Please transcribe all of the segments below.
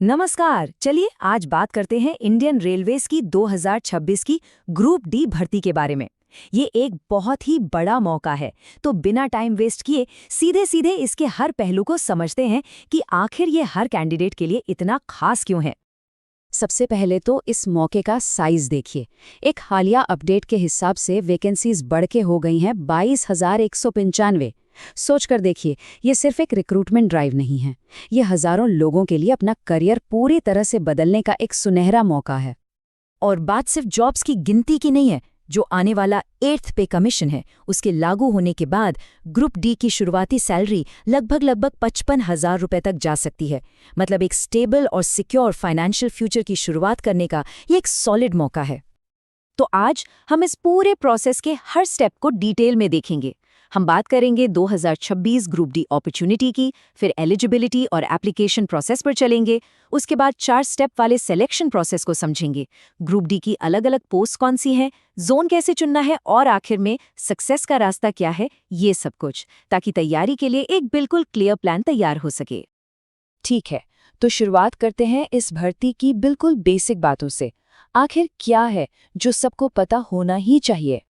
नमस्कार। चलिए आज बात करते हैं इंडियन रेलवेज की 2026 की ग्रुप डी भर्ती के बारे में। ये एक बहुत ही बड़ा मौका है, तो बिना टाइम वेस्ट किए सीधे सीधे इसके हर पहलू को समझते हैं कि आखिर ये हर कैंडिडेट के लिए इतना खास क्यों है। सबसे पहले तो इस मौके का साइज देखिए। एक हालिया अपडेट के हिसाब से वैकेंसीज बढ़ के हो गई हैं 22,195। सोचकर देखिए, ये सिर्फ एक रिक्रूटमेंट ड्राइव नहीं है, ये हजारों लोगों के लिए अपना करियर पूरी तरह से बदलने का एक सुनहरा मौका है। और बात सिर्फ जॉब्स की गिनती की नहीं है। जो आने वाला 8th पे कमीशन है, उसके लागू होने के बाद ग्रुप डी की शुरुआती सैलरी लगभग 55,000 रुपए तक जा सकती है। मतलब एक स्टेबल और सिक्योर फाइनेंशियल फ्यूचर की शुरुआत करने का ये एक सॉलिड मौका है। तो आज हम इस पूरे प्रोसेस के हर स्टेप को डिटेल में देखेंगे। हम बात करेंगे 2026 ग्रुप डी अपॉर्चुनिटी की, फिर एलिजिबिलिटी और एप्लीकेशन प्रोसेस पर चलेंगे। उसके बाद 4 स्टेप वाले सिलेक्शन प्रोसेस को समझेंगे। ग्रुप डी की अलग अलग पोस्ट कौन सी हैं, जोन कैसे चुनना है और आखिर में सक्सेस का रास्ता क्या है, ये सब कुछ, ताकि तैयारी के लिए एक बिल्कुल क्लियर प्लान तैयार हो सके। ठीक है, तो शुरुआत करते हैं इस भर्ती की बिल्कुल बेसिक बातों से। आखिर क्या है जो सबको पता होना ही चाहिए?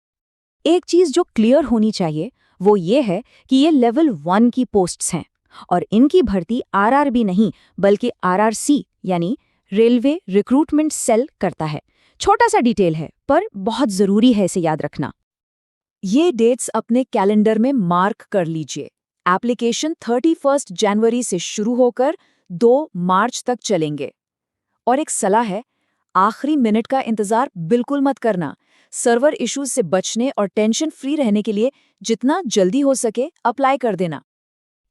एक चीज जो क्लियर होनी चाहिए वो ये है कि ये लेवल 1 की पोस्ट्स हैं और इनकी भर्ती आरआरबी नहीं बल्कि आरआरसी यानी रेलवे रिक्रूटमेंट सेल करता है। छोटा सा डिटेल है पर बहुत जरूरी है इसे याद रखना। ये डेट्स अपने कैलेंडर में मार्क कर लीजिए। एप्लीकेशन 31 जनवरी से शुरू होकर 2 मार्च तक चलेंगे। और एक सलाह है, आखिरी मिनट का इंतजार बिल्कुल मत करना। सर्वर इश्यूज से बचने और टेंशन फ्री रहने के लिए जितना जल्दी हो सके अप्लाई कर देना।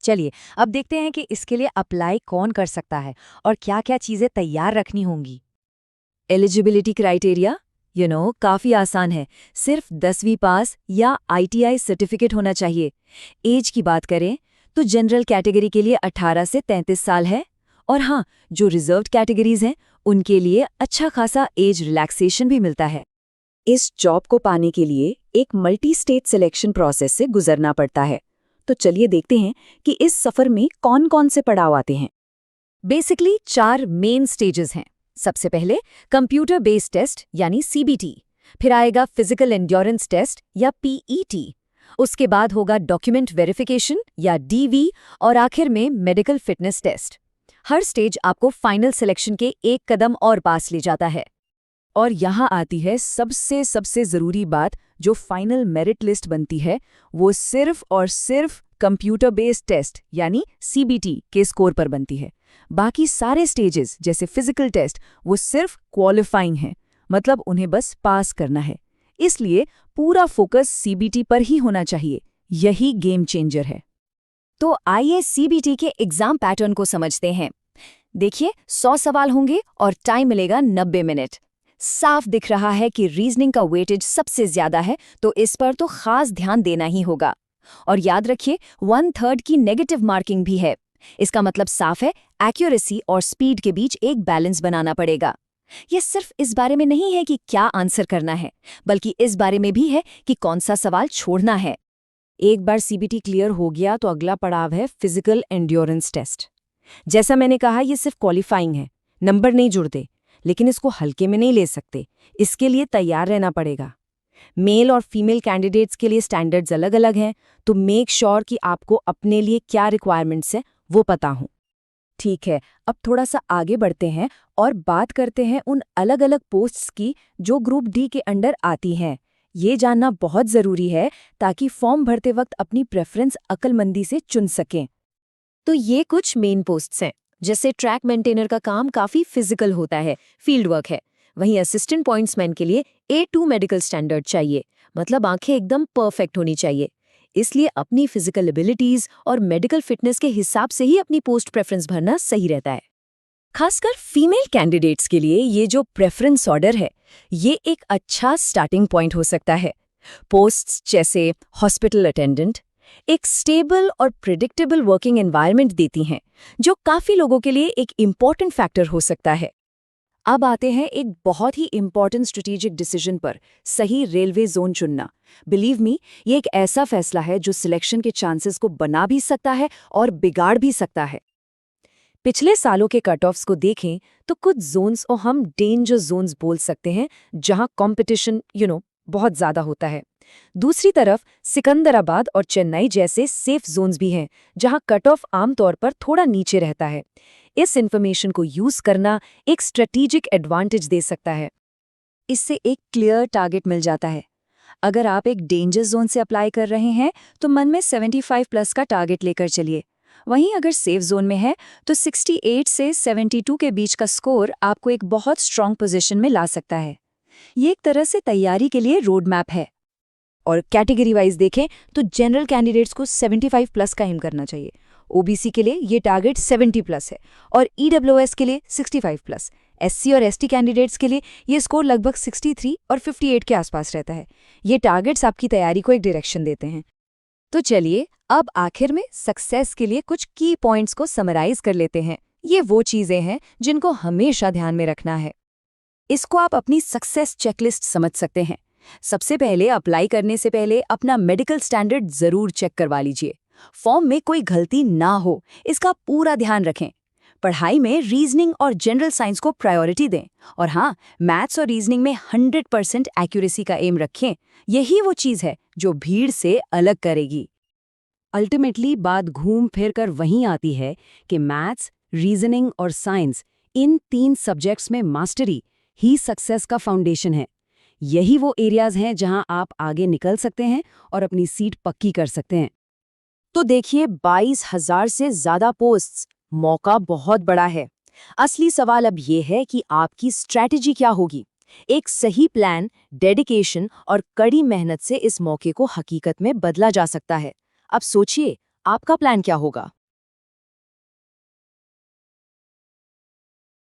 चलिए अब देखते हैं कि इसके लिए अप्लाई कौन कर सकता है और क्या-क्या चीजें तैयार रखनी होंगी। एलिजिबिलिटी क्राइटेरिया काफी आसान है। सिर्फ 10वीं पास या आईटीआई सर्टिफिकेट होना चाहिए। एज की बात करें तो जनरल कैटेगरी के लिए 18 से 33 साल है। और हाँ, जो रिजर्व्ड कैटेगरीज हैं उनके लिए अच्छा खासा एज रिलैक्सेशन भी मिलता है। इस जॉब को पाने के लिए एक मल्टी स्टेट सिलेक्शन प्रोसेस से गुजरना पड़ता है। तो चलिए देखते हैं कि इस सफर में कौन कौन से पड़ाव आते हैं। बेसिकली 4 मेन स्टेजेस हैं। सबसे पहले कंप्यूटर बेस्ड टेस्ट यानी सीबीटी, फिर आएगा फिजिकल एंड्योरेंस टेस्ट या पीईटी, उसके बाद होगा डॉक्यूमेंट वेरिफिकेशन या डीवी और आखिर में मेडिकल फिटनेस टेस्ट। हर स्टेज आपको फाइनल सिलेक्शन के एक कदम और पास ले जाता है। और यहाँ आती है सबसे ज़रूरी बात, जो फाइनल मेरिट लिस्ट बनती है वो सिर्फ और सिर्फ कंप्यूटर बेस्ड टेस्ट यानी सीबीटी के स्कोर पर बनती है। बाकी सारे स्टेजेस जैसे फिजिकल टेस्ट वो सिर्फ क्वालिफाइंग हैं, मतलब उन्हें बस पास करना है। इसलिए पूरा फोकस सीबीटी पर ही होना चाहिए। यही गेम चेंजर है। तो आइए सीबीटी के एग्जाम पैटर्न को समझते हैं। देखिए, 100 सवाल होंगे और टाइम मिलेगा 90 मिनट। साफ दिख रहा है कि रीजनिंग का वेटेज सबसे ज्यादा है, तो इस पर तो खास ध्यान देना ही होगा। और याद रखिए, 1/3 की नेगेटिव मार्किंग भी है। इसका मतलब साफ है, एक्यूरेसी और स्पीड के बीच एक बैलेंस बनाना पड़ेगा। यह सिर्फ इस बारे में नहीं है कि क्या आंसर करना है, बल्कि इस बारे में भी है कि कौन सा सवाल छोड़ना है। एक बार सीबीटी क्लियर हो गया तो अगला पड़ाव है फिजिकल एंड्योरेंस टेस्ट। जैसा मैंने कहा, यह सिर्फ क्वालिफाइंग है, नंबर नहीं जुड़ते, लेकिन इसको हल्के में नहीं ले सकते। इसके लिए तैयार रहना पड़ेगा। मेल और फीमेल कैंडिडेट्स के लिए स्टैंडर्ड्स अलग अलग हैं, तो मेक श्योर कि आपको अपने लिए क्या रिक्वायरमेंट्स हैं वो पता हो। ठीक है, अब थोड़ा सा आगे बढ़ते हैं और बात करते हैं उन अलग अलग पोस्ट्स की जो ग्रुप डी के अंडर आती हैं। ये जानना बहुत ज़रूरी है ताकि फॉर्म भरते वक्त अपनी प्रेफरेंस अक्लमंदी से चुन सकें। तो ये कुछ मेन पोस्ट्स हैं। जैसे ट्रैक मेंटेनर का काम काफ़ी फिजिकल होता है, फील्ड वर्क है। वहीं असिस्टेंट पॉइंट्समैन के लिए A2 मेडिकल स्टैंडर्ड चाहिए, मतलब आंखें एकदम परफेक्ट होनी चाहिए। इसलिए अपनी फिजिकल एबिलिटीज़ और मेडिकल फिटनेस के हिसाब से ही अपनी पोस्ट प्रेफरेंस भरना सही रहता है। खासकर फीमेल कैंडिडेट्स के लिए ये जो प्रेफरेंस ऑर्डर है, ये एक अच्छा स्टार्टिंग पॉइंट हो सकता है। पोस्ट्स जैसे हॉस्पिटल अटेंडेंट एक स्टेबल और प्रिडिक्टेबल वर्किंग एनवायरनमेंट देती हैं, जो काफ़ी लोगों के लिए एक इम्पॉर्टेंट फैक्टर हो सकता है। अब आते हैं एक बहुत ही इम्पॉर्टेंट स्ट्रेटेजिक डिसीजन पर, सही रेलवे जोन चुनना। बिलीव मी, ये एक ऐसा फैसला है जो सिलेक्शन के चांसेस को बना भी सकता है और बिगाड़ भी सकता है। पिछले सालों के कट ऑफ्स को देखें तो कुछ जोन्स को हम डेंजर जोन्स बोल सकते हैं, जहां कंपटीशन बहुत ज्यादा होता है। दूसरी तरफ सिकंदराबाद और चेन्नई जैसे सेफ जोन्स भी हैं, जहां कट ऑफ आमतौर पर थोड़ा नीचे रहता है। इस इंफॉर्मेशन को यूज करना एक स्ट्रेटेजिक एडवांटेज दे सकता है। इससे एक क्लियर टारगेट मिल जाता है। अगर आप एक डेंजर जोन से अप्लाई कर रहे हैं तो मन में 75 प्लस का टारगेट लेकर चलिए। वहीं अगर सेफ जोन में है तो 68 से 72 के बीच का स्कोर आपको एक बहुत स्ट्रांग पोजीशन में ला सकता है। ये एक तरह से तैयारी के लिए रोड मैप है। और कैटेगरी वाइज देखें तो जनरल कैंडिडेट्स को 75 प्लस का एम करना चाहिए। ओबीसी के लिए ये टारगेट 70 प्लस है और ईडब्ल्यूएस के लिए 65 प्लस। एससी और एसटी कैंडिडेट्स के लिए ये स्कोर लगभग 63 और 58 के आसपास रहता है। ये टारगेट्स आपकी तैयारी को एक डायरेक्शन देते हैं। तो चलिए अब आखिर में सक्सेस के लिए कुछ की पॉइंट्स को समराइज कर लेते हैं। ये वो चीजें हैं जिनको हमेशा ध्यान में रखना है। इसको आप अपनी सक्सेस चेकलिस्ट समझ सकते हैं। सबसे पहले अप्लाई करने से पहले अपना मेडिकल स्टैंडर्ड जरूर चेक करवा लीजिए। फॉर्म में कोई गलती ना हो, इसका पूरा ध्यान रखें। पढ़ाई में रीजनिंग और जनरल साइंस को प्रायोरिटी दें और हाँ, मैथ्स और रीजनिंग में 100% एक्यूरेसी का एम रखें। यही वो चीज़ है जो भीड़ से अलग करेगी। अल्टीमेटली बात घूम फिर कर वहीं आती है कि मैथ्स, रीजनिंग और साइंस, इन 3 सब्जेक्ट्स में मास्टरी ही सक्सेस का फाउंडेशन है। यही वो एरियाज हैं जहां आप आगे निकल सकते हैं और अपनी सीट पक्की कर सकते हैं। तो देखिए, 22,000 से ज्यादा पोस्ट्स, मौका बहुत बड़ा है। असली सवाल अब ये है कि आपकी स्ट्रैटेजी क्या होगी। एक सही प्लान, डेडिकेशन और कड़ी मेहनत से इस मौके को हकीकत में बदला जा सकता है। अब सोचिए, आपका प्लान क्या होगा?